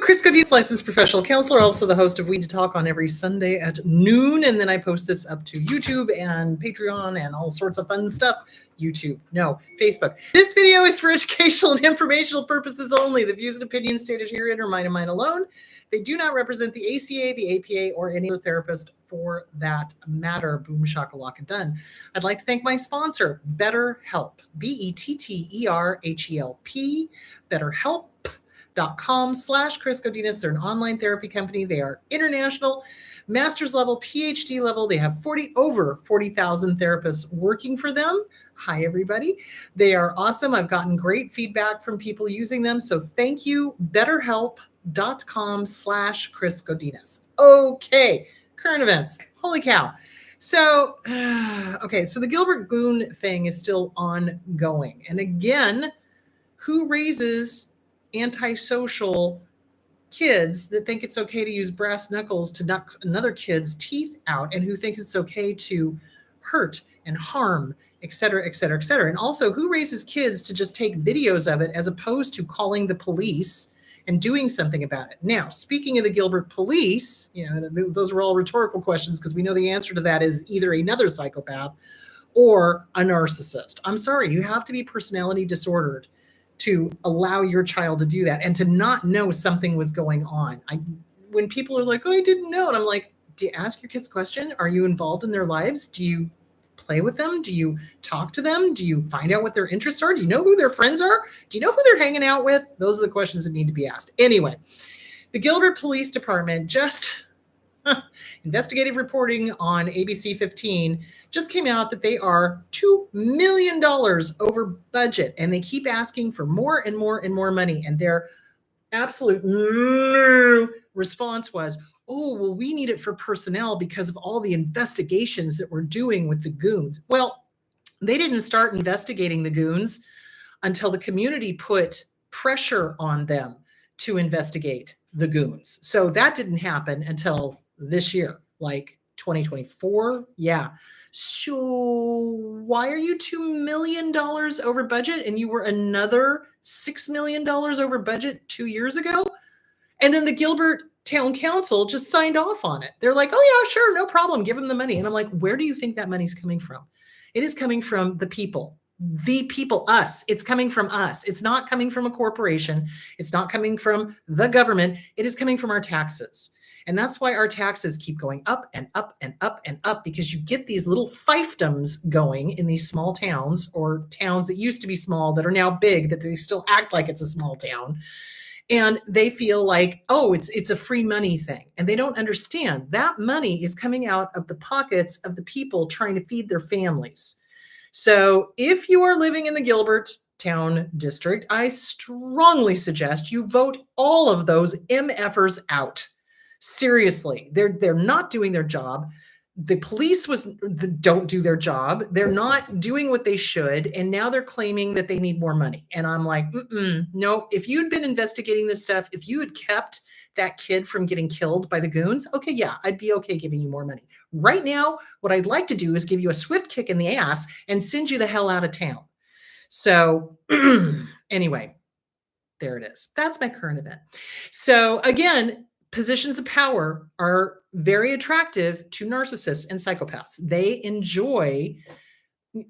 Chris Godinez, licensed professional counselor, also the host of We to Talk on every Sunday at noon. And then I post this up to YouTube and Patreon and all sorts of fun stuff. YouTube, no, Facebook. This video is for educational and informational purposes only. The views and opinions stated herein are mine and mine alone. They do not represent the ACA, the APA, or any other therapist for that matter. Boom, shakalaka, done. I'd like to thank my sponsor, BetterHelp, BetterHelp, BetterHelp.com/Chris Godinez. They're an online therapy company. They are international, master's level, PhD level. They have over 40,000 therapists working for them. Hi, everybody. They are awesome. I've gotten great feedback from people using them. So thank you, BetterHelp.com/Chris Godinez. Okay, current events. Holy cow. So, okay, so the Gilbert Goon thing is still ongoing. And again, who raises antisocial kids that think it's okay to use brass knuckles to knock another kid's teeth out, and who think it's okay to hurt and harm, et cetera, et cetera, et cetera. And also, who raises kids to just take videos of it as opposed to calling the police and doing something about it? Now, speaking of the Gilbert police, those are all rhetorical questions because we know the answer to that is either another psychopath or a narcissist. I'm sorry, you have to be personality disordered to allow your child to do that and to not know something was going on. When people are like, oh, I didn't know. And I'm like, do you ask your kids questions? Are you involved in their lives? Do you play with them? Do you talk to them? Do you find out what their interests are? Do you know who their friends are? Do you know who they're hanging out with? Those are the questions that need to be asked. Anyway, the Gilbert Police Department investigative reporting on ABC 15 just came out that they are $2 million over budget, and they keep asking for more and more and more money. And their absolute response was, oh, well, we need it for personnel because of all the investigations that we're doing with the goons. Well, they didn't start investigating the goons until the community put pressure on them to investigate the goons. So that didn't happen until this year, like 2024. Yeah. So why are you $2 million over budget and you were another $6 million over budget 2 years ago? And then the Gilbert Town Council just signed off on it. They're like, oh yeah, sure, no problem. Give them the money. And I'm like, where do you think that money's coming from? It is coming from the people, us. It's coming from us. It's not coming from a corporation. It's not coming from the government. It is coming from our taxes. And that's why our taxes keep going up and up and up and up, because you get these little fiefdoms going in these small towns, or towns that used to be small that are now big, that they still act like it's a small town. And they feel like, oh, it's a free money thing. And they don't understand that money is coming out of the pockets of the people trying to feed their families. So if you are living in the Gilbert Town District, I strongly suggest you vote all of those MFers out. Seriously, they're not doing their job. The police don't do their job. They're not doing what they should. And now they're claiming that they need more money. And I'm like, no, if you'd been investigating this stuff, if you had kept that kid from getting killed by the goons, okay, yeah, I'd be okay giving you more money. Right now, what I'd like to do is give you a swift kick in the ass and send you the hell out of town. So anyway, there it is. That's my current event. So again, positions of power are very attractive to narcissists and psychopaths. They enjoy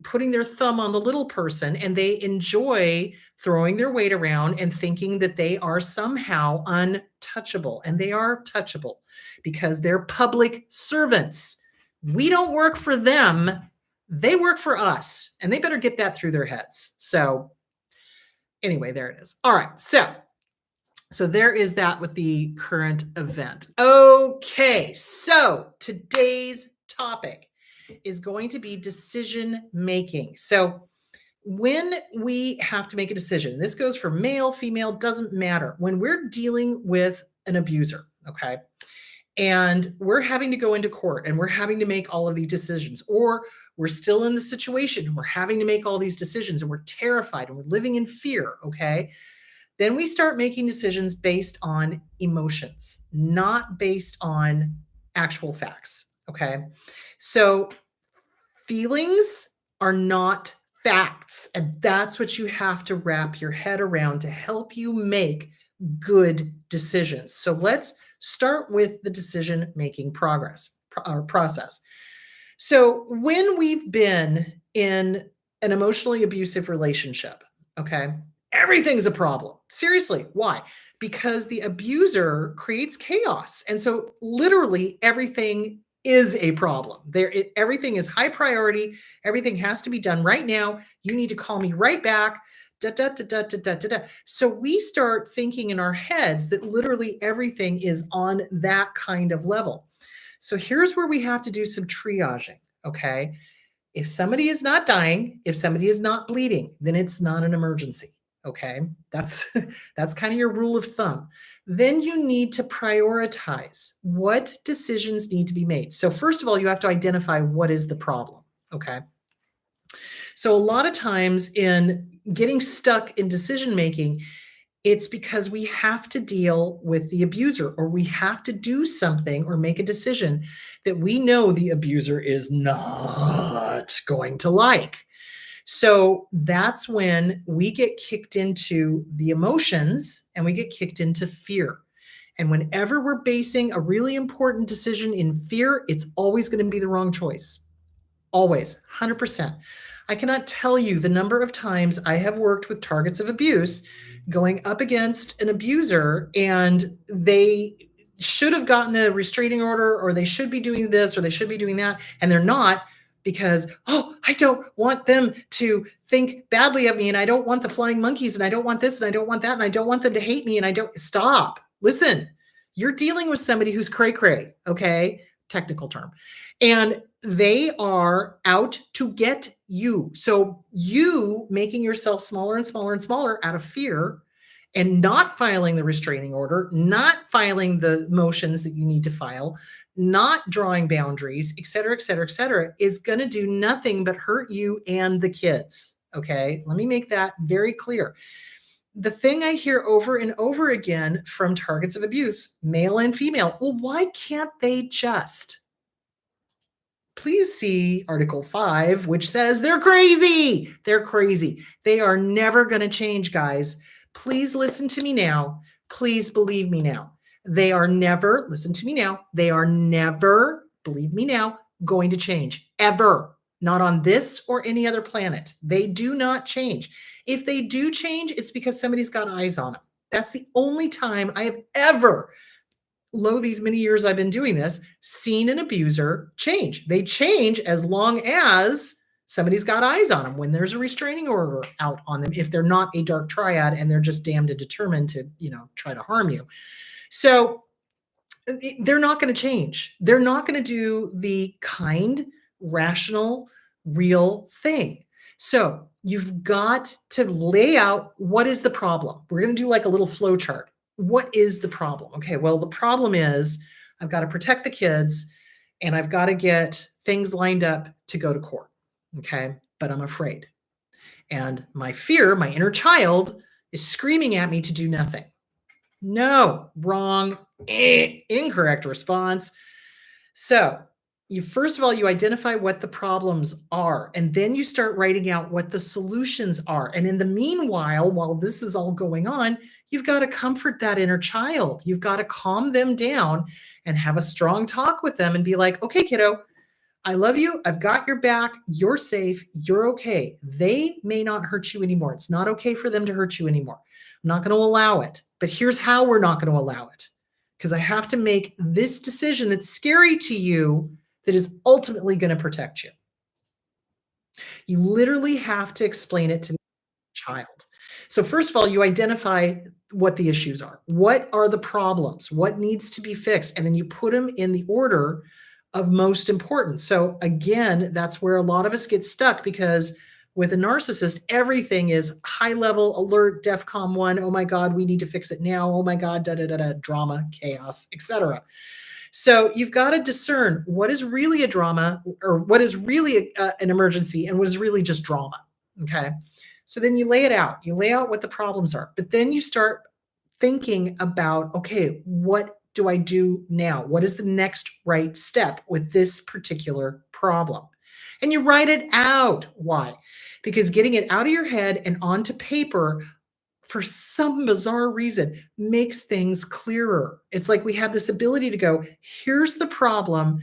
putting their thumb on the little person, and they enjoy throwing their weight around and thinking that they are somehow untouchable. And they are touchable because they're public servants. We don't work for them. They work for us, and they better get that through their heads. So anyway, there it is. All right. So there is that with the current event. Okay, so today's topic is going to be decision making. So when we have to make a decision, this goes for male, female, doesn't matter. When we're dealing with an abuser, okay, and we're having to go into court and we're having to make all of these decisions, or we're still in the situation and we're having to make all these decisions and we're terrified and we're living in fear, okay, then we start making decisions based on emotions, not based on actual facts, okay? So feelings are not facts, and that's what you have to wrap your head around to help you make good decisions. So let's start with the decision-making process. So when we've been in an emotionally abusive relationship, okay, everything's a problem. Seriously, why? Because the abuser creates chaos. And so literally everything is a problem. Everything is high priority. Everything has to be done right now. You need to call me right back. Da, da, da, da, da, da, da, da. So we start thinking in our heads that literally everything is on that kind of level. So here's where we have to do some triaging, okay? If somebody is not dying, if somebody is not bleeding, then it's not an emergency, okay? That's that's kind of your rule of thumb. Then you need to prioritize what decisions need to be made. So first of all, you have to identify what is the problem, okay? So a lot of times in getting stuck in decision making, it's because we have to deal with the abuser, or we have to do something or make a decision that we know the abuser is not going to like. So that's when we get kicked into the emotions and we get kicked into fear. And whenever we're basing a really important decision in fear, it's always going to be the wrong choice. Always, 100%. I cannot tell you the number of times I have worked with targets of abuse going up against an abuser, and they should have gotten a restraining order, or they should be doing this, or they should be doing that, and they're not, because, oh, I don't want them to think badly of me, and I don't want the flying monkeys, and I don't want this, and I don't want that, and I don't want them to hate me, and I don't. Stop. Listen, you're dealing with somebody who's cray cray, okay? Technical term. And they are out to get you. So you making yourself smaller and smaller and smaller out of fear, and not filing the restraining order, not filing the motions that you need to file, not drawing boundaries, et cetera, is going to do nothing but hurt you and the kids. Okay. Let me make that very clear. The thing I hear over and over again from targets of abuse, male and female, well, why can't they just? Please see Article 5, which says they're crazy. They're crazy. They are never going to change, guys. Please listen to me now. Please believe me now. They are never, listen to me now, they are never, believe me now, going to change, ever. Not on this or any other planet. They do not change. If they do change, it's because somebody's got eyes on them. That's the only time I have ever, these many years I've been doing this, seen an abuser change. They change as long as somebody's got eyes on them, when there's a restraining order out on them, if they're not a dark triad and they're just damned and determined to, try to harm you. So they're not going to change. They're not going to do the kind, rational, real thing. So you've got to lay out, what is the problem? We're going to do like a little flow chart. What is the problem? Okay, well, the problem is I've got to protect the kids, and I've got to get things lined up to go to court. Okay, but I'm afraid. And my fear, my inner child, is screaming at me to do nothing. No, wrong, incorrect response. So first of all, you identify what the problems are, and then you start writing out what the solutions are. And in the meanwhile, while this is all going on, you've got to comfort that inner child. You've got to calm them down and have a strong talk with them and be like, okay, kiddo, I love you. I've got your back. You're safe. You're okay. They may not hurt you anymore. It's not okay for them to hurt you anymore. I'm not going to allow it. But here's how we're not going to allow it. Because I have to make this decision that's scary to you, that is ultimately going to protect you. You literally have to explain it to the child. So first of all, you identify what the issues are. What are the problems? What needs to be fixed? And then you put them in the order of most important. So again, that's where a lot of us get stuck, because with a narcissist, everything is high level, alert, DEFCON 1. Oh my God, we need to fix it now. Oh my God, drama, chaos, etc. So you've got to discern what is really a drama, or what is really an emergency, and what is really just drama. Okay. So then you lay it out. You lay out what the problems are, but then you start thinking about, okay, what do I do now? What is the next right step with this particular problem? And you write it out. Why? Because getting it out of your head and onto paper for some bizarre reason, makes things clearer. It's like we have this ability to go, here's the problem.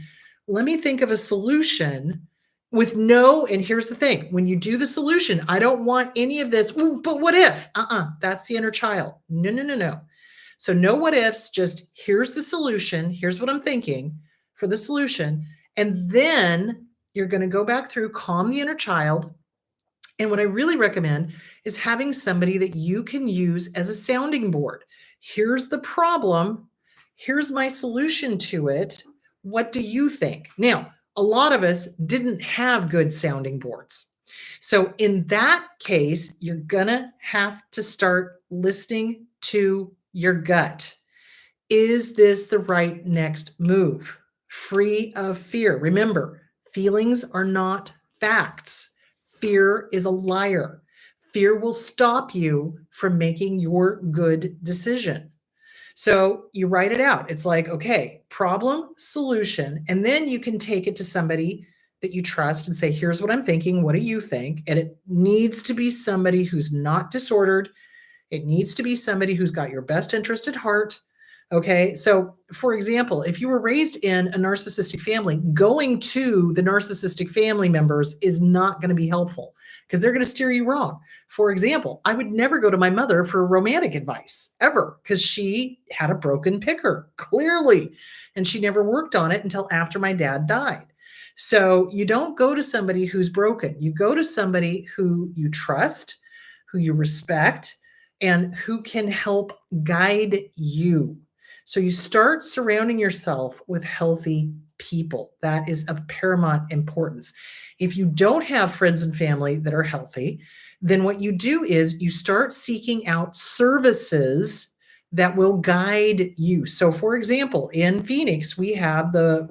Let me think of a solution with no, and here's the thing, when you do the solution, I don't want any of this, "Ooh, but what if?" That's the inner child. No, no, no, no. So no what ifs, just here's the solution. Here's what I'm thinking for the solution. And then you're going to go back through, calm the inner child. And what I really recommend is having somebody that you can use as a sounding board. Here's the problem. Here's my solution to it. What do you think? Now, a lot of us didn't have good sounding boards. So in that case, you're going to have to start listening to your gut. Is this the right next move? Free of fear. Remember, feelings are not facts. Fear is a liar. Fear will stop you from making your good decision. So you write it out. It's like, okay, problem, solution. And then you can take it to somebody that you trust and say, here's what I'm thinking. What do you think? And it needs to be somebody who's not disordered. It needs to be somebody who's got your best interest at heart. Okay. So, for example, if you were raised in a narcissistic family, going to the narcissistic family members is not going to be helpful because they're going to steer you wrong. For example, I would never go to my mother for romantic advice ever because she had a broken picker, clearly, and she never worked on it until after my dad died. So, you don't go to somebody who's broken. You go to somebody who you trust, who you respect, and who can help guide you. So you start surrounding yourself with healthy people. That is of paramount importance. If you don't have friends and family that are healthy, then what you do is you start seeking out services that will guide you. So, for example, in Phoenix, we have the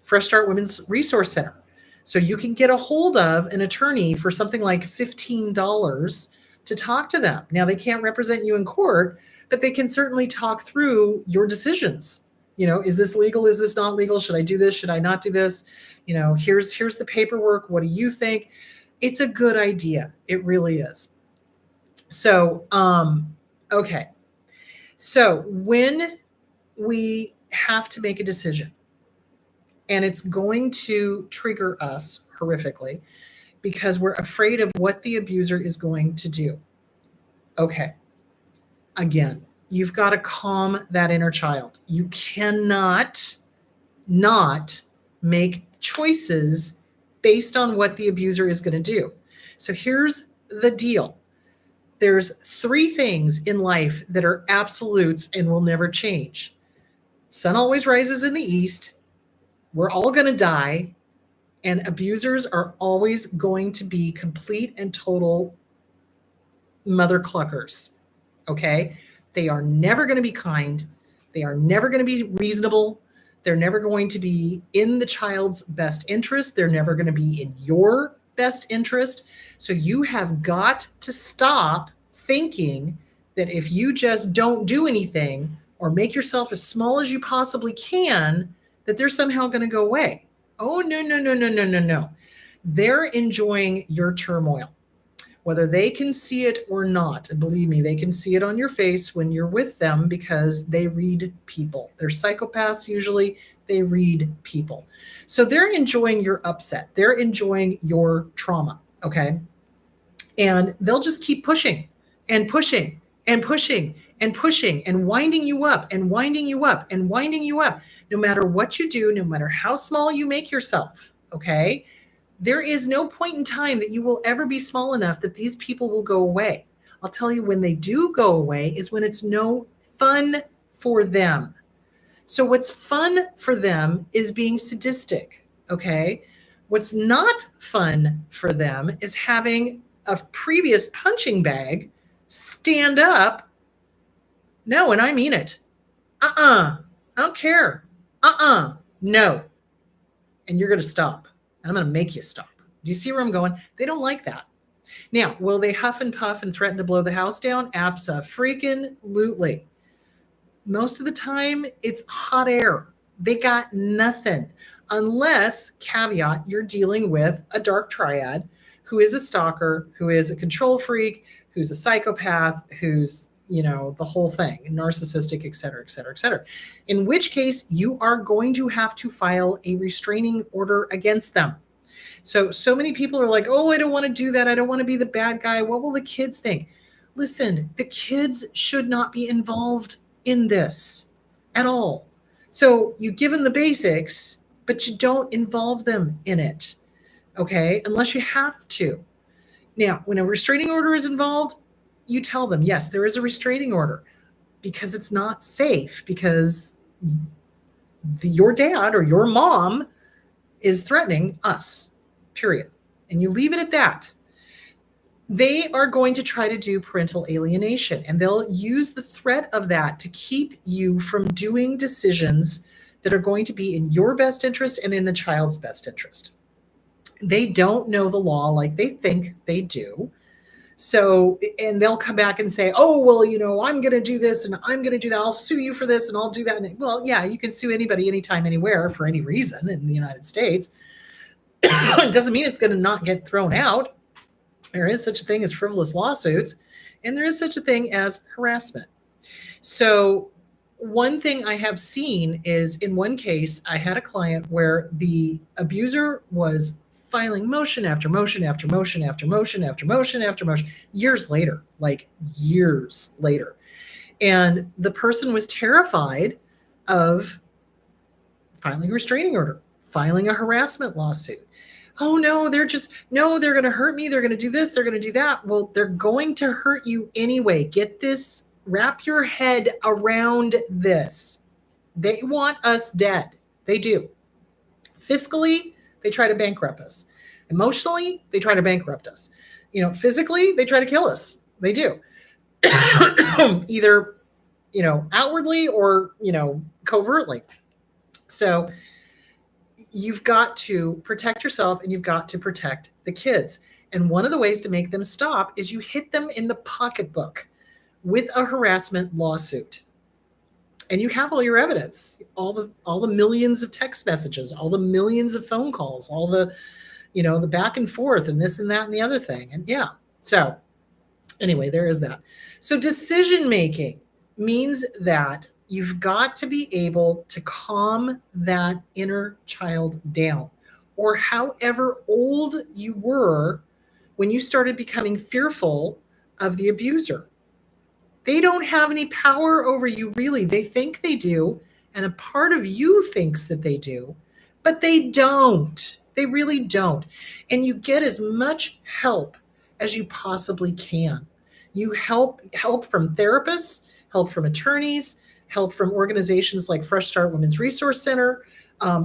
Fresh Start Women's Resource Center. So you can get a hold of an attorney for something like $15 to talk to them. Now, they can't represent you in court, but they can certainly talk through your decisions. Is this legal? Is this not legal? Should I do this? Should I not do this? Here's the paperwork. What do you think? It's a good idea. It really is. So, okay. So when we have to make a decision and it's going to trigger us horrifically because we're afraid of what the abuser is going to do. Okay. Again, you've got to calm that inner child. You cannot not make choices based on what the abuser is going to do. So here's the deal. There's 3 things in life that are absolutes and will never change. Sun always rises in the east. We're all going to die. And abusers are always going to be complete and total mother cluckers. Okay? They are never going to be kind. They are never going to be reasonable. They're never going to be in the child's best interest. They're never going to be in your best interest. So you have got to stop thinking that if you just don't do anything or make yourself as small as you possibly can, that they're somehow going to go away. Oh, no, no, no, no, no, no, no. They're enjoying your turmoil, whether they can see it or not. And believe me, they can see it on your face when you're with them because they read people. They're psychopaths usually. They read people. So they're enjoying your upset. They're enjoying your trauma, okay? And they'll just keep pushing and pushing and pushing and pushing and winding you up and winding you up and winding you up. No matter what you do, no matter how small you make yourself, okay? There is no point in time that you will ever be small enough that these people will go away. I'll tell you, when they do go away is when it's no fun for them. So what's fun for them is being sadistic, okay? What's not fun for them is having a previous punching bag stand up. No, and I mean it. I don't care. No. And you're going to stop. I'm going to make you stop. Do you see where I'm going? They don't like that. Now, will they huff and puff and threaten to blow the house down? Abso-freaking-lutely. Most of the time, it's hot air. They got nothing. Unless, caveat, you're dealing with a dark triad who is a stalker, who is a control freak, who's a psychopath, who's, the whole thing, narcissistic, et cetera, et cetera, et cetera. In which case, you are going to have to file a restraining order against them. So many people are like, oh, I don't want to do that. I don't want to be the bad guy. What will the kids think? Listen, the kids should not be involved in this at all. So you give them the basics, but you don't involve them in it, okay? Unless you have to. Now, when a restraining order is involved, you tell them, yes, there is a restraining order because it's not safe, because your dad or your mom is threatening us, period. And you leave it at that. They are going to try to do parental alienation, and they'll use the threat of that to keep you from doing decisions that are going to be in your best interest and in the child's best interest. They don't know the law like they think they do. So, and they'll come back and say, oh, well, I'm going to do this and I'm going to do that. I'll sue you for this and I'll do that. And, well, yeah, you can sue anybody, anytime, anywhere, for any reason in the United States. It doesn't mean it's going to not get thrown out. There is such a thing as frivolous lawsuits, and there is such a thing as harassment. So one thing I have seen is, in one case, I had a client where the abuser was filing motion after motion after motion after motion after motion after motion, years later, like years later. And the person was terrified of filing a restraining order, filing a harassment lawsuit. Oh, no, they're going to hurt me. They're going to do this. They're going to do that. Well, they're going to hurt you anyway. Get this, wrap your head around this. They want us dead. They do. Fiscally, they try to bankrupt us. Emotionally, they try to bankrupt us. Physically, they try to kill us. They do. Either, outwardly or, covertly. So you've got to protect yourself and you've got to protect the kids. And one of the ways to make them stop is you hit them in the pocketbook with a harassment lawsuit. And you have all your evidence, all the millions of text messages, all the millions of phone calls, all the, the back and forth and this and that and the other thing. And yeah, so anyway, there is that. So decision making means that you've got to be able to calm that inner child down, or however old you were when you started becoming fearful of the abuser. They don't have any power over you, really. They think they do, and a part of you thinks that they do, but they don't. They really don't. And you get as much help as you possibly can. You help from therapists, help from attorneys, help from organizations like Fresh Start Women's Resource Center,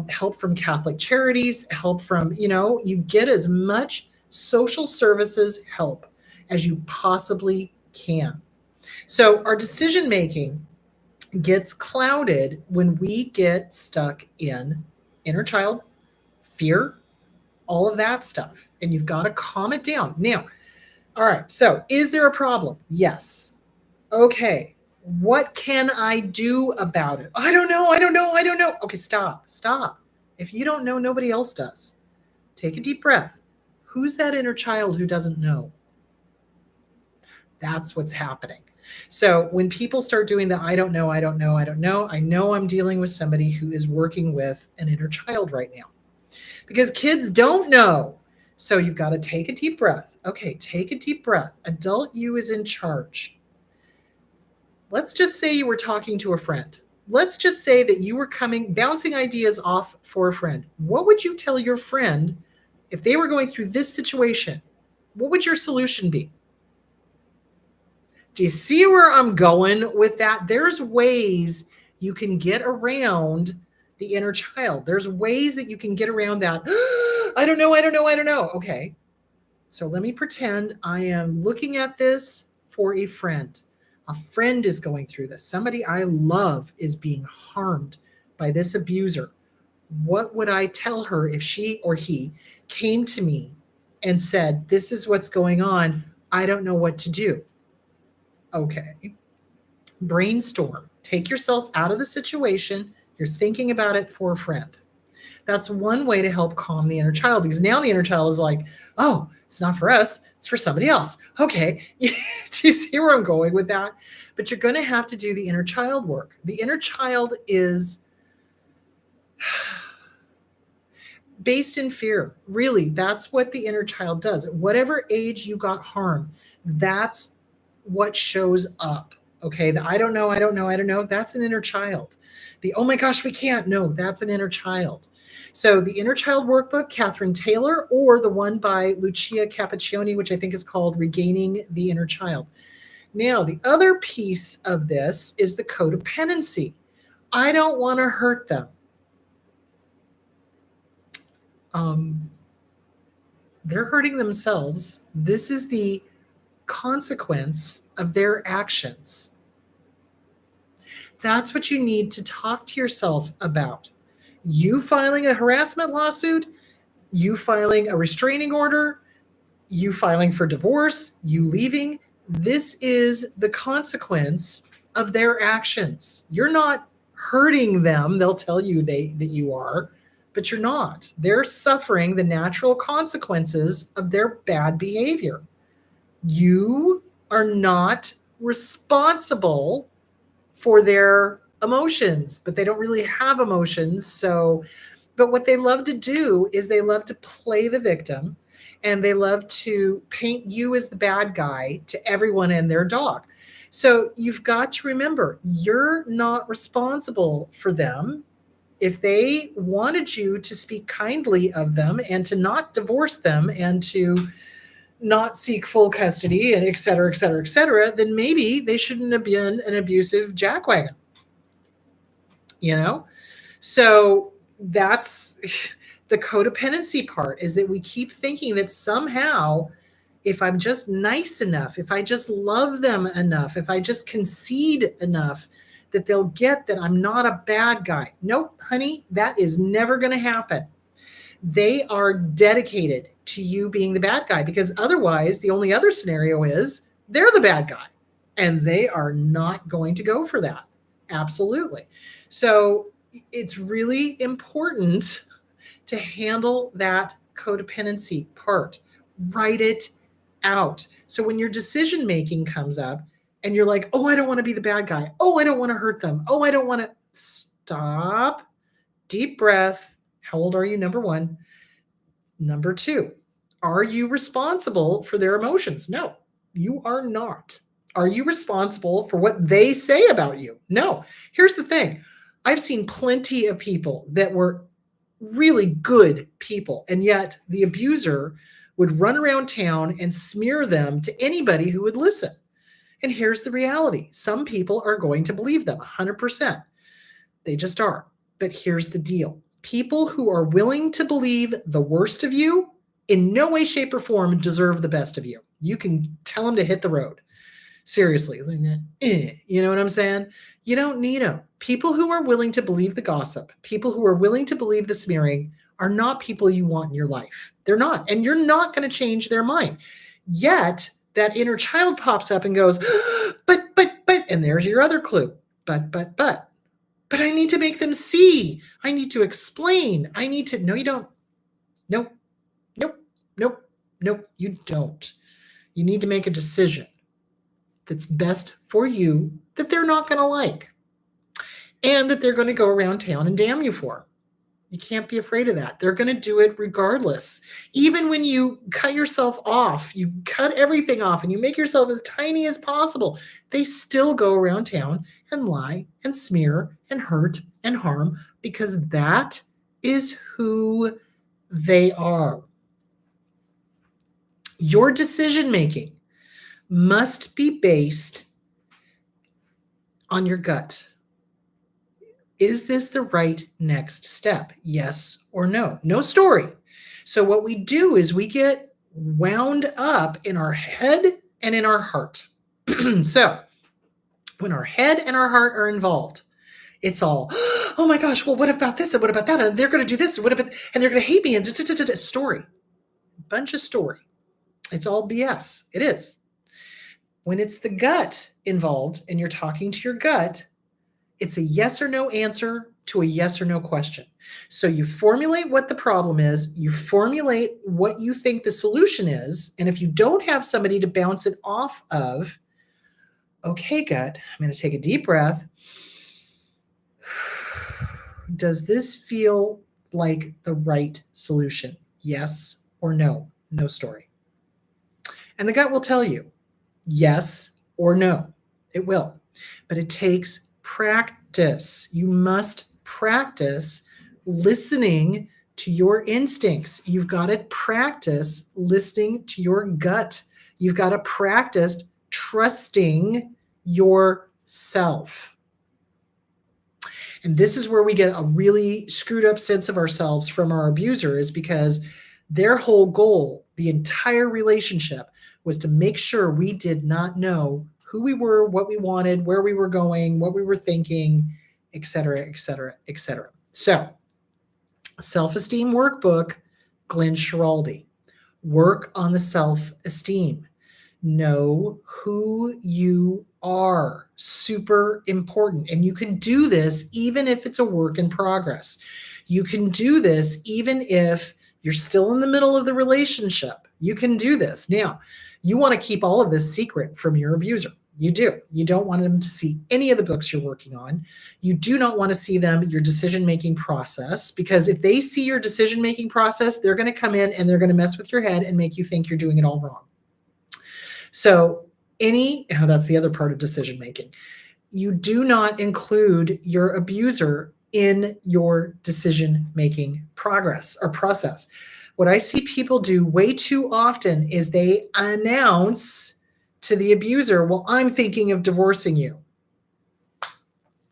help from Catholic Charities, help from, you get as much social services help as you possibly can. So our decision making gets clouded when we get stuck in inner child, fear, all of that stuff. And you've got to calm it down. Now, all right, so is there a problem? Yes. Okay. What can I do about it? I don't know. Okay, stop. If you don't know, nobody else does. Take a deep breath. Who's that inner child who doesn't know? That's what's happening. So when people start doing the I don't know, I know I'm dealing with somebody who is working with an inner child right now. Because kids don't know. So you've got to take a deep breath. Okay, take a deep breath. Adult you is in charge. Let's just say you were talking to a friend. Let's just say that you were bouncing ideas off for a friend. What would you tell your friend if they were going through this situation? What would your solution be? Do you see where I'm going with that? There's ways you can get around the inner child. There's ways that you can get around that. I don't know. Okay. So let me pretend I am looking at this for a friend. A friend is going through this. Somebody I love is being harmed by this abuser. What would I tell her if she or he came to me and said, this is what's going on. I don't know what to do. Okay. Brainstorm. Take yourself out of the situation. You're thinking about it for a friend. That's one way to help calm the inner child, because now the inner child is like, oh, it's not for us, it's for somebody else. Okay. Do you see where I'm going with that? But you're going to have to do the inner child work. The inner child is based in fear. Really, that's what the inner child does. At whatever age you got harmed, that's what shows up. Okay. The I don't know, I don't know, I don't know. That's an inner child. The oh my gosh, we can't. No, that's an inner child. So the Inner Child Workbook, Catherine Taylor, or the one by Lucia Cappuccioni, which I think is called Regaining the Inner Child. Now, the other piece of this is the codependency. I don't want to hurt them. They're hurting themselves. This is the consequence of their actions. That's what you need to talk to yourself about. You filing a harassment lawsuit, you filing a restraining order, you filing for divorce, you leaving, this is the consequence of their actions. You're not hurting them. They'll tell you that you are, but you're not. They're suffering the natural consequences of their bad behavior. You are not responsible for their emotions, but they don't really have emotions. So, but what they love to do is they love to play the victim, and they love to paint you as the bad guy to everyone and their dog. So you've got to remember, you're not responsible for them. If they wanted you to speak kindly of them and to not divorce them and to not seek full custody and et cetera, et cetera, et cetera, then maybe they shouldn't have been an abusive jackwagon. So that's the codependency part, is that we keep thinking that somehow if I'm just nice enough, if I just love them enough, if I just concede enough, that they'll get that I'm not a bad guy. Nope, honey, that is never going to happen. They are dedicated to you being the bad guy, because otherwise the only other scenario is they're the bad guy, and they are not going to go for that. Absolutely. So it's really important to handle that codependency part. Write it out. So when your decision making comes up and you're like, oh, I don't want to be the bad guy. Oh, I don't want to hurt them. Oh, I don't want to. Stop. Deep breath. How old are you? Number one. Number two, are you responsible for their emotions? No, you are not. Are you responsible for what they say about you? No. Here's the thing. I've seen plenty of people that were really good people, and yet the abuser would run around town and smear them to anybody who would listen. And here's the reality. Some people are going to believe them 100%. They just are. But here's the deal. People who are willing to believe the worst of you in no way, shape, or form deserve the best of you. You can tell them to hit the road. Seriously. You know what I'm saying? You don't need them. People who are willing to believe the gossip, people who are willing to believe the smearing, are not people you want in your life. They're not. And you're not going to change their mind. Yet that inner child pops up and goes, but, and there's your other clue. But I need to make them see. I need to explain. I need to, no, you don't. Nope. You don't. You need to make a decision that's best for you, that they're not going to like, and that they're going to go around town and damn you for. You can't be afraid of that. They're going to do it regardless. Even when you cut yourself off, you cut everything off and you make yourself as tiny as possible, they still go around town and lie and smear and hurt and harm, because that is who they are. Your decision-making must be based on your gut. Is this the right next step? Yes or no? No story. So what we do is we get wound up in our head and in our heart. So when our head and our heart are involved, it's all, oh my gosh, well, what about this? And what about that? And they're going to do this. And they're going to hate me. And story. Bunch of story. It's all BS. It is. When it's the gut involved and you're talking to your gut, it's a yes or no answer to a yes or no question. So you formulate what the problem is, you formulate what you think the solution is, and if you don't have somebody to bounce it off of, okay, gut, I'm going to take a deep breath. Does this feel like the right solution? Yes or no? No story. And the gut will tell you yes or no. It will. But it takes practice. You must practice listening to your instincts. You've got to practice listening to your gut. You've got to practice trusting yourself. And this is where we get a really screwed up sense of ourselves from our abuser, is because their whole goal, the entire relationship, was to make sure we did not know who we were, what we wanted, where we were going, what we were thinking, et cetera, et cetera, et cetera. So, self-esteem workbook, Glenn Schiraldi. Work on the self-esteem. Know who you are. Super important. And you can do this even if it's a work in progress. You can do this even if you're still in the middle of the relationship. You can do this. Now, you want to keep all of this secret from your abuser. You do. You don't want them to see any of the books you're working on. You do not want to see them, your decision-making process, because if they see your decision-making process, they're going to come in and they're going to mess with your head and make you think you're doing it all wrong. So that's the other part of decision-making. You do not include your abuser in your decision-making progress or process. What I see people do way too often is they announce to the abuser, well, I'm thinking of divorcing you.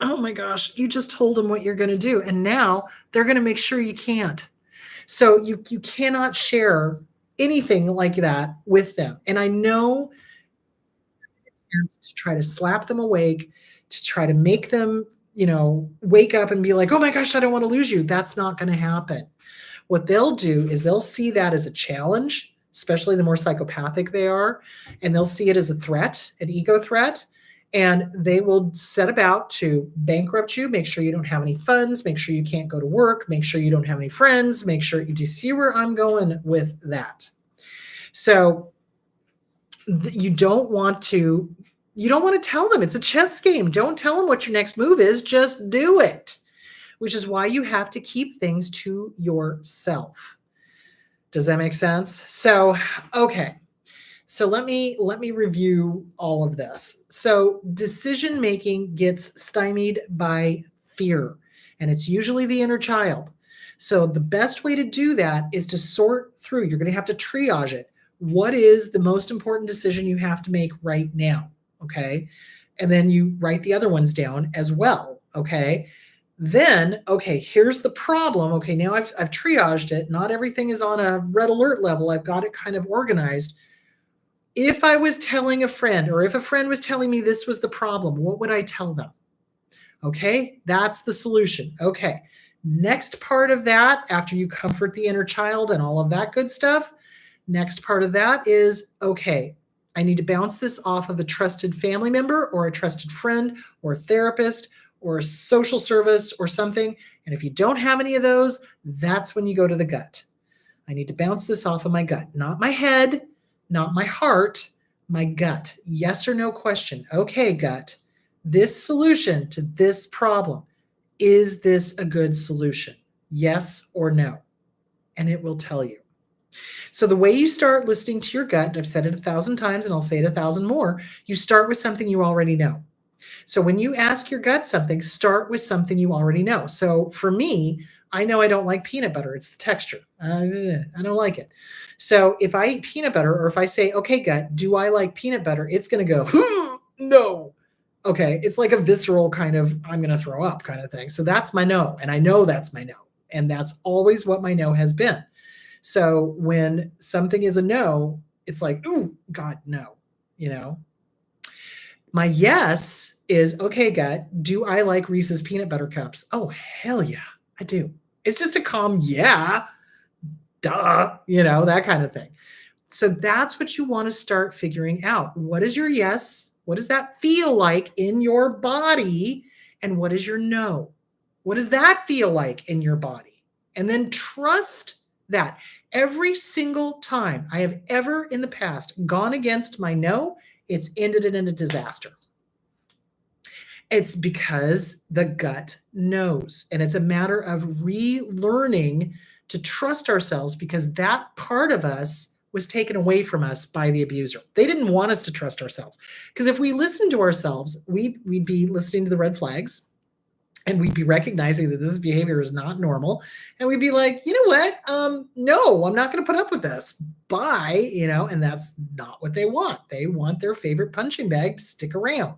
Oh my gosh, you just told them what you're going to do. And now they're going to make sure you can't. So you cannot share anything like that with them. And I know to try to slap them awake, to try to make them, wake up and be like, oh my gosh, I don't want to lose you. That's not going to happen. What they'll do is they'll see that as a challenge, especially the more psychopathic they are, and they'll see it as a threat, an ego threat, and they will set about to bankrupt you, make sure you don't have any funds, make sure you can't go to work, make sure you don't have any friends, make sure, do you see where I'm going with that? So you don't want to tell them. It's a chess game. Don't tell them what your next move is, just do it. Which is why you have to keep things to yourself. Does that make sense? So, okay. So let me review all of this. So decision-making gets stymied by fear, and it's usually the inner child. So the best way to do that is to sort through. You're going to have to triage it. What is the most important decision you have to make right now? Okay. And then you write the other ones down as well. Okay. Then, okay, here's the problem. Okay, now I've triaged it. Not everything is on a red alert level. I've got it kind of organized. If I was telling a friend, or if a friend was telling me this was the problem, what would I tell them? Okay, that's the solution. Okay, next part of that, after you comfort the inner child and all of that good stuff, next part of that is, okay, I need to bounce this off of a trusted family member or a trusted friend or a therapist or a social service or something. And if you don't have any of those, that's when you go to the gut. I need to bounce this off of my gut, not my head, not my heart, my gut. Yes or no question. Okay, gut, this solution to this problem, is this a good solution? Yes or no? And it will tell you. So the way you start listening to your gut, and I've said it 1,000 times and I'll say it 1,000 more, you start with something you already know. So when you ask your gut something, start with something you already know. So for me, I know I don't like peanut butter. It's the texture. I don't like it. So if I eat peanut butter, or if I say, okay, gut, do I like peanut butter? It's going to go, no. Okay. It's like a visceral kind of, I'm going to throw up kind of thing. So that's my no. And I know that's my no. And that's always what my no has been. So when something is a no, it's like, oh, God, no, My yes is, okay, gut, do I like Reese's peanut butter cups? Oh, hell yeah, I do. It's just a calm, yeah, duh, that kind of thing. So that's what you want to start figuring out. What is your yes? What does that feel like in your body? And what is your no? What does that feel like in your body? And then trust that. Every single time I have ever in the past gone against my no, it's ended in a disaster. It's because the gut knows. And it's a matter of relearning to trust ourselves, because that part of us was taken away from us by the abuser. They didn't want us to trust ourselves. Because if we listened to ourselves, we'd be listening to the red flags, and we'd be recognizing that this behavior is not normal. And we'd be like, you know what? No, I'm not going to put up with this. Bye. And that's not what they want. They want their favorite punching bag to stick around.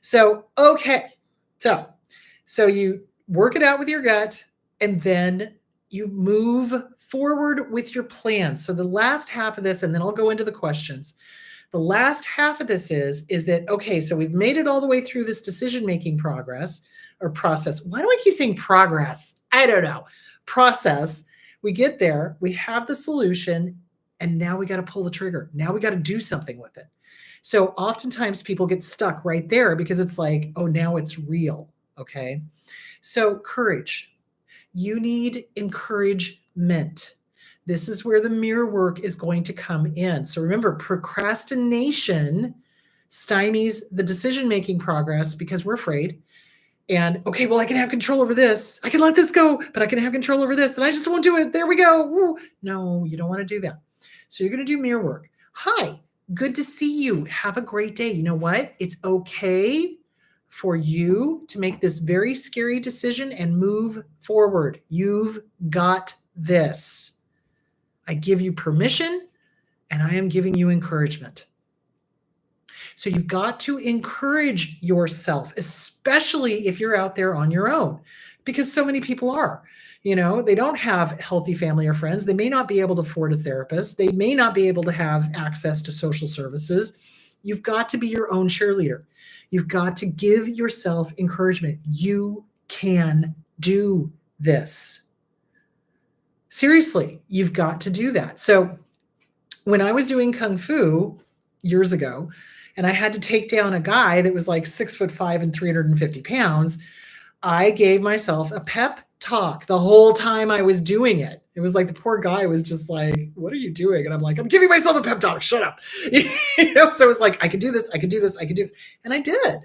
So, okay. So you work it out with your gut, and then you move forward with your plan. So the last half of this, and then I'll go into the questions. The last half of this is that, okay, so we've made it all the way through this decision-making process. Why do I keep saying progress? I don't know. Process. We get there, we have the solution, and now we got to pull the trigger. Now we got to do something with it. So oftentimes people get stuck right there because it's like, oh, now it's real. Okay. So courage. You need encouragement. This is where the mirror work is going to come in. So remember, procrastination stymies the decision-making progress because we're afraid. And okay, well, I can have control over this. I can let this go, but I can have control over this. And I just won't do it. There we go. Woo. No, you don't want to do that. So you're going to do mirror work. Hi, good to see you. Have a great day. You know what? It's okay for you to make this very scary decision and move forward. You've got this. I give you permission, and I am giving you encouragement. So you've got to encourage yourself, especially if you're out there on your own, because so many people are. They don't have healthy family or friends. They may not be able to afford a therapist. They may not be able to have access to social services. You've got to be your own cheerleader. You've got to give yourself encouragement. You can do this. Seriously, you've got to do that. So when I was doing Kung Fu years ago, and I had to take down a guy that was like 6'5" and 350 pounds, I gave myself a pep talk the whole time I was doing it. It was like the poor guy was just like, what are you doing? And I'm like, I'm giving myself a pep talk. Shut up. So it was like, I could do this. I could do this. I could do this. And I did.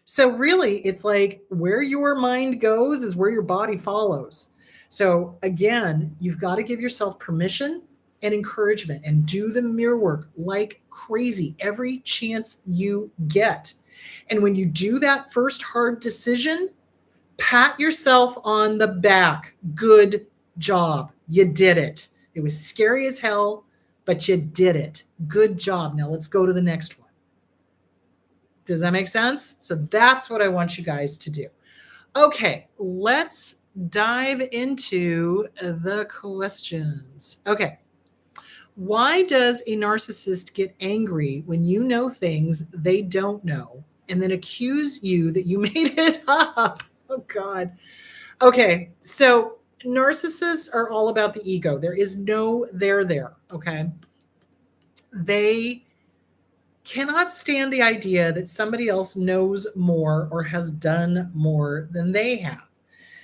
So really, it's like where your mind goes is where your body follows. So again, you've got to give yourself permission and encouragement and do the mirror work like crazy every chance you get. And when you do that first hard decision, pat yourself on the back. Good job. You did it. It was scary as hell, but you did it. Good job. Now let's go to the next one. Does that make sense? So that's what I want you guys to do. Okay, let's dive into the questions. Okay. Why does a narcissist get angry when you know things they don't know and then accuse you that you made it up? Oh, God. Okay. So narcissists are all about the ego. There is no there. Okay. They cannot stand the idea that somebody else knows more or has done more than they have.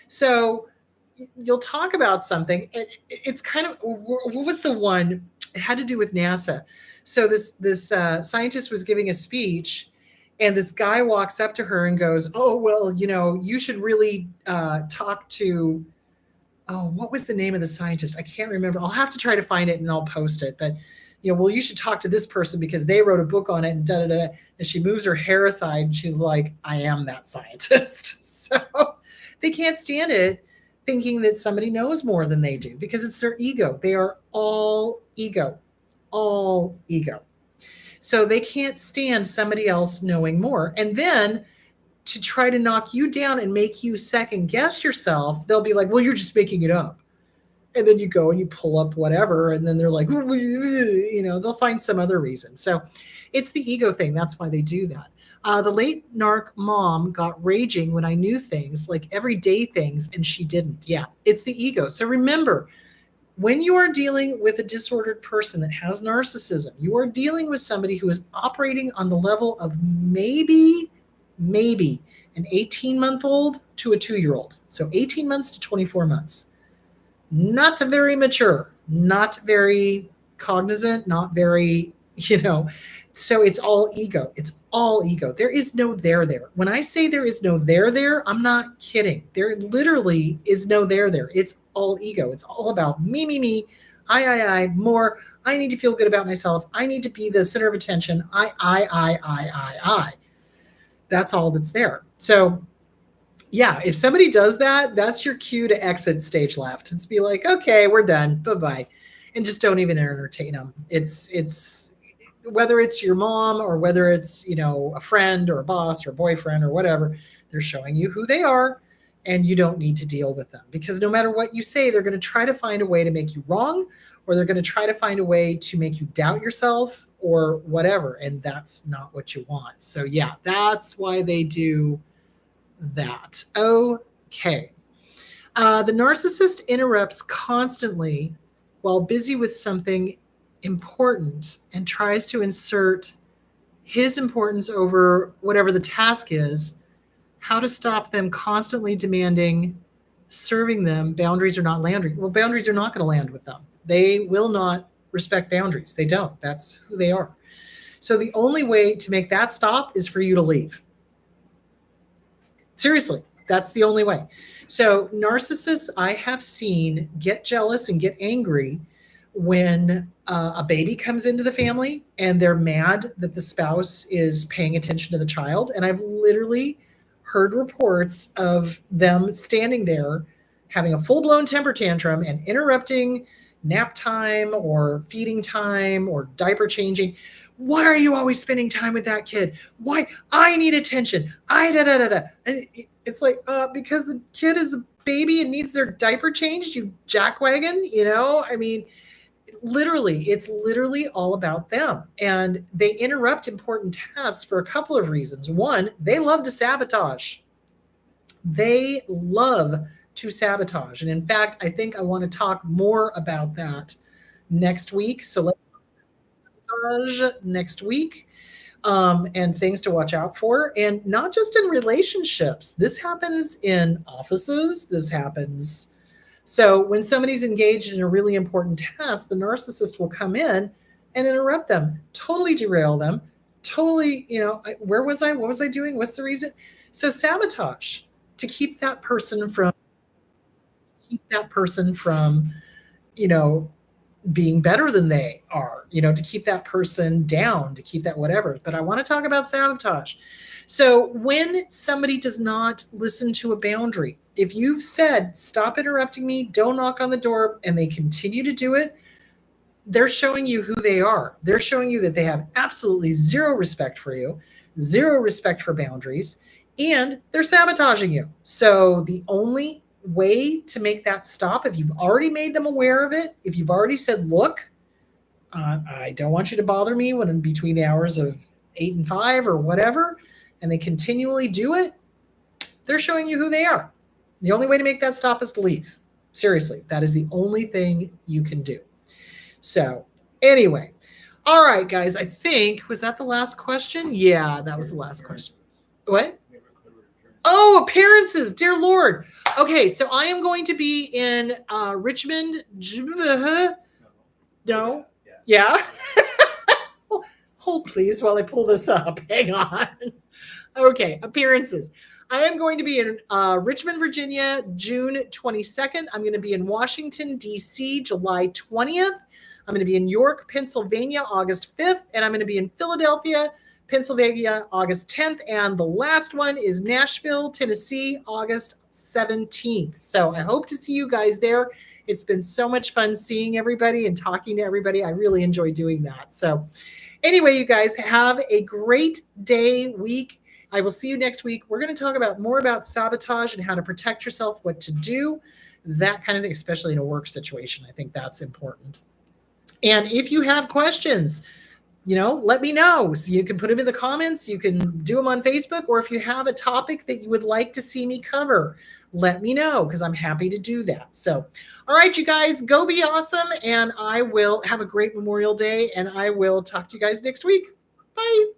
So you'll talk about something. It's kind of, what was the one? It had to do with NASA. So this scientist was giving a speech, and this guy walks up to her and goes, oh, well, you should really talk to, what was the name of the scientist? I can't remember. I'll have to try to find it and I'll post it. But, well, you should talk to this person because they wrote a book on it and da-da-da. And she moves her hair aside and she's like, I am that scientist. So they can't stand it, thinking that somebody knows more than they do because it's their ego. They are all ego. So they can't stand somebody else knowing more. And then to try to knock you down and make you second guess yourself, they'll be like, well, you're just making it up. And then you go and you pull up whatever. And then they're like, they'll find some other reason. So it's the ego thing. That's why they do that. The late narc mom got raging when I knew things, like everyday things, and she didn't. Yeah, it's the ego. So remember, when you are dealing with a disordered person that has narcissism, you are dealing with somebody who is operating on the level of maybe, and an 18-month-old to a 2-year-old. So 18 months to 24 months. Not very mature, not very cognizant, not very, so it's all ego. It's all ego. There is no there there. When I say there is no there there, I'm not kidding. There literally is no there there. It's all ego. It's all about me, me, me, I, more. I need to feel good about myself. I need to be the center of attention. I. That's all that's there. So yeah, if somebody does that, that's your cue to exit stage left. It's be like, okay, we're done. Bye-bye. And just don't even entertain them. It's whether it's your mom or whether it's, a friend or a boss or a boyfriend or whatever, they're showing you who they are and you don't need to deal with them because no matter what you say, they're going to try to find a way to make you wrong or they're going to try to find a way to make you doubt yourself or whatever. And that's not what you want. So yeah, that's why they do that. Okay. The narcissist interrupts constantly while busy with something important and tries to insert his importance over whatever the task is. How to stop them constantly demanding, serving them, boundaries are not landing. Well, boundaries are not going to land with them. They will not respect boundaries. They don't. That's who they are. So the only way to make that stop is for you to leave. Seriously, that's the only way. So narcissists I have seen get jealous and get angry when a baby comes into the family and they're mad that the spouse is paying attention to the child. And I've literally heard reports of them standing there having a full-blown temper tantrum and interrupting nap time or feeding time or diaper changing. Why are you always spending time with that kid? Why? I need attention. And it's like, because the kid is a baby and needs their diaper changed, you jackwagon, I mean, it's literally all about them. And they interrupt important tasks for a couple of reasons. One, they love to sabotage. They love to sabotage. And in fact, I think I want to talk more about that next week. So let's sabotage next week. And things to watch out for. And not just in relationships. This happens in offices. This happens. So when somebody's engaged in a really important task, the narcissist will come in and interrupt them, totally derail them, totally, where was I? What was I doing? What's the reason? So sabotage to keep that person from, being better than they are, to keep that person down, to keep that whatever. But I want to talk about sabotage. So when somebody does not listen to a boundary, if you've said, stop interrupting me, don't knock on the door, and they continue to do it, they're showing you who they are. They're showing you that they have absolutely zero respect for you, zero respect for boundaries, and they're sabotaging you. So the only way to make that stop, if you've already made them aware of it, if you've already said, look, I don't want you to bother me when in between the hours of 8 and 5 or whatever, and they continually do it, they're showing you who they are. The only way to make that stop is to leave. Seriously, that is the only thing you can do. So anyway, all right, guys, I think, was that the last question? Yeah, that was the last question. What? Oh, appearances, dear Lord. Okay, so I am going to be in Richmond. No? Yeah? Hold, please, while I pull this up. Hang on. Okay, appearances. I am going to be in Richmond, Virginia, June 22nd. I'm going to be in Washington, D.C., July 20th. I'm going to be in York, Pennsylvania, August 5th. And I'm going to be in Philadelphia, Pennsylvania, August 10th. And the last one is Nashville, Tennessee, August 17th. So I hope to see you guys there. It's been so much fun seeing everybody and talking to everybody. I really enjoy doing that. So anyway, you guys have a great day, week. I will see you next week. We're going to talk about more about sabotage and how to protect yourself, what to do, that kind of thing, especially in a work situation. I think that's important. And if you have questions, let me know. So you can put them in the comments. You can do them on Facebook. Or if you have a topic that you would like to see me cover, let me know because I'm happy to do that. So, all right, you guys, go be awesome. And I will have a great Memorial Day. And I will talk to you guys next week. Bye.